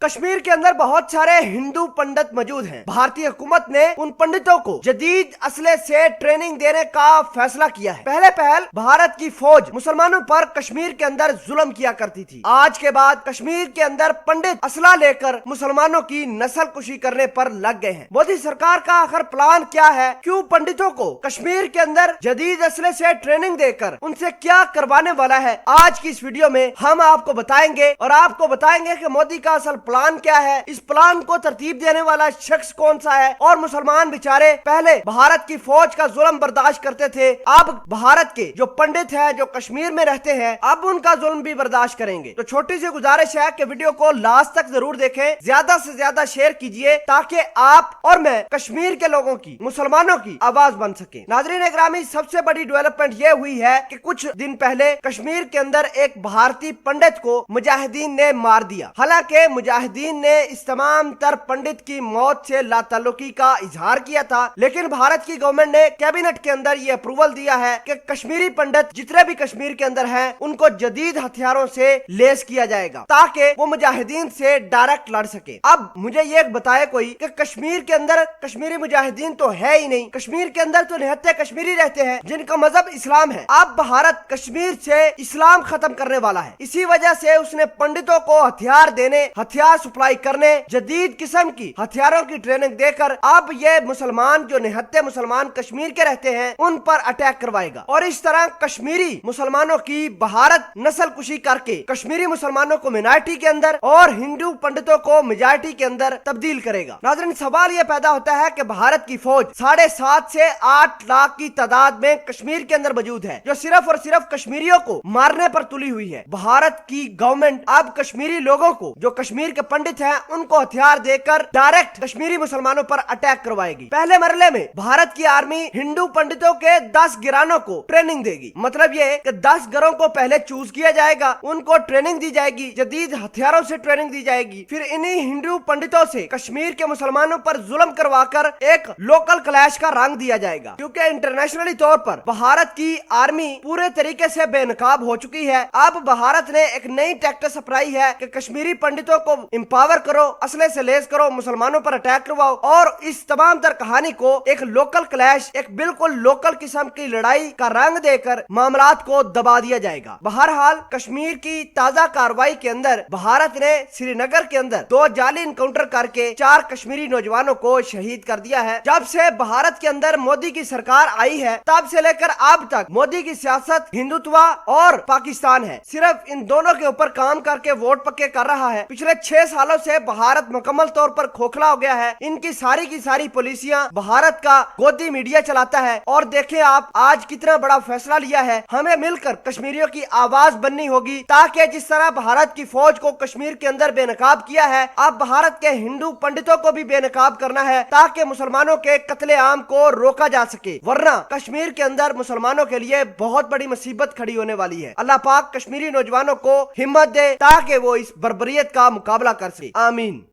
कश्मीर के अंदर बहुत सारे हिंदू पंडित मौजूद हैं। भारतीय हुकूमत ने उन पंडितों को जदीद असले से ट्रेनिंग देने का फैसला किया है। पहले पहल भारत की फौज मुसलमानों पर कश्मीर के अंदर जुल्म किया करती थी। आज के बाद कश्मीर के अंदर पंडित असला लेकर मुसलमानों की नस्ल कुशी करने पर लग गए हैं। मोदी सरकार का आखिर प्लान क्या है? क्यों पंडितों को कश्मीर के अंदर जदीद असले से ट्रेनिंग देकर उनसे क्या करवाने वाला है? आज की इस वीडियो में हम आपको बताएंगे और आपको बताएंगे कि मोदी का असल प्लान क्या है, इस प्लान को तरतीब देने वाला शख्स कौन सा है और मुसलमान बेचारे पहले भारत की फौज का जुल्म बर्दाश्त करते थे, अब भारत के जो पंडित हैं जो कश्मीर में रहते हैं अब उनका जुल्म भी बर्दाश्त करेंगे। तो छोटी सी गुजारिश है कि वीडियो को लास्ट तक जरूर देखें, ज्यादा से ज्यादा शेयर कीजिए ताकि आप और मैं कश्मीर के लोगों की, मुसलमानों की आवाज बन सके। नाज़रीन इकरामी, सबसे बड़ी डेवलपमेंट ये हुई है कि कुछ दिन पहले कश्मीर के अंदर एक भारतीय पंडित को मुजाहिदीन ने मार दिया। हालांकि मुजाहिदीन ने इस तमाम तर पंडित की मौत से लाताल्लुकी का इजहार किया था, लेकिन भारत की गवर्नमेंट ने कैबिनेट के अंदर ये अप्रूवल दिया है कि कश्मीरी पंडित जितने भी कश्मीर के अंदर हैं उनको जदीद हथियारों से लैस किया जाएगा ताकि वो मुजाहिदीन से डायरेक्ट लड़ सके। अब मुझे ये बताए कोई कि कश्मीर के अंदर कश्मीरी मुजाहिदीन तो है ही नहीं, कश्मीर के अंदर तो निहत्ते कश्मीरी रहते हैं जिनका मजहब इस्लाम है। अब भारत कश्मीर से इस्लाम खत्म करने वाला है, इसी वजह से उसने पंडितों को हथियार देने, हथियार सप्लाई करने, जदीद किस्म की हथियारों की ट्रेनिंग देकर अब ये मुसलमान जो निहत्ते मुसलमान कश्मीर के रहते हैं उन पर अटैक करवाएगा और इस तरह कश्मीरी मुसलमानों की भारत नस्ल कुशी करके कश्मीरी मुसलमानों को मिनॉरिटी के अंदर और हिंदू पंडितों को मेजॉरिटी के अंदर तब्दील करेगा। नाज़रीन, सवाल यह पैदा होता है कि भारत की फौज 7.5 से 8 लाख की तादाद में कश्मीर के अंदर मौजूद है जो सिर्फ और सिर्फ कश्मीरियों को मारने पर तुली हुई है। भारत की गवर्नमेंट अब कश्मीरी लोगों को, जो कश्मीर के पंडित हैं, उनको हथियार देकर डायरेक्ट कश्मीरी मुसलमानों पर अटैक करवाएगी। पहले मरले में भारत की आर्मी हिंदू पंडितों के 10 गिरानों को ट्रेनिंग देगी। मतलब ये कि 10 घरों को पहले चूज किया जाएगा, उनको ट्रेनिंग दी जाएगी, जदीद हथियारों से ट्रेनिंग दी जाएगी, फिर इन्हीं हिंदू पंडितों से कश्मीर के मुसलमानों पर जुल्म करवाकर एक लोकल क्लैश का रंग दिया जाएगा। क्योंकि इंटरनेशनली तौर पर भारत की आर्मी पूरे तरीके से बेनकाब हो चुकी है। अब भारत ने एक नई टैक्टिक्स अपनाई है कि कश्मीरी पंडितों को एम्पावर करो, असले से लेस करो, मुसलमानों पर अटैक करवाओ और इस तमाम तर कहानी को एक लोकल क्लैश, एक बिल्कुल लोकल किस्म की लड़ाई का रंग देकर मामलात को दबा दिया जाएगा। बहरहाल कश्मीर की ताजा कार्रवाई के अंदर भारत ने श्रीनगर के अंदर 2 जाली इनकाउंटर करके 4 कश्मीरी नौजवानों को शहीद कर दिया है। जब से भारत के अंदर मोदी की सरकार आई है तब से लेकर अब तक मोदी की सियासत हिंदुत्व और पाकिस्तान है, सिर्फ इन दोनों के ऊपर काम करके वोट पक्के कर रहा है। पिछले 6 सालों से भारत मुकम्मल तौर पर खोखला हो गया है। इनकी सारी की सारी पॉलिसियां भारत का गोदी मीडिया चलाता है और देखें आप आज कितना बड़ा फैसला लिया है। हमें मिलकर कश्मीरियों की आवाज बननी होगी ताकि जिस तरह भारत की फौज को कश्मीर के अंदर बेनकाब किया है, अब भारत के हिंदू पंडितों को भी बेनकाब करना है ताकि मुसलमानों के कत्लेआम को रोका जा सके, वरना कश्मीर के अंदर मुसलमानों के लिए बहुत बड़ी मुसीबत खड़ी होने वाली है। अल्लाह पाक कश्मीरी नौजवानों को हिम्मत दे ताकि वो इस बर्बरियत का मुकाबला कर सके। आमीन।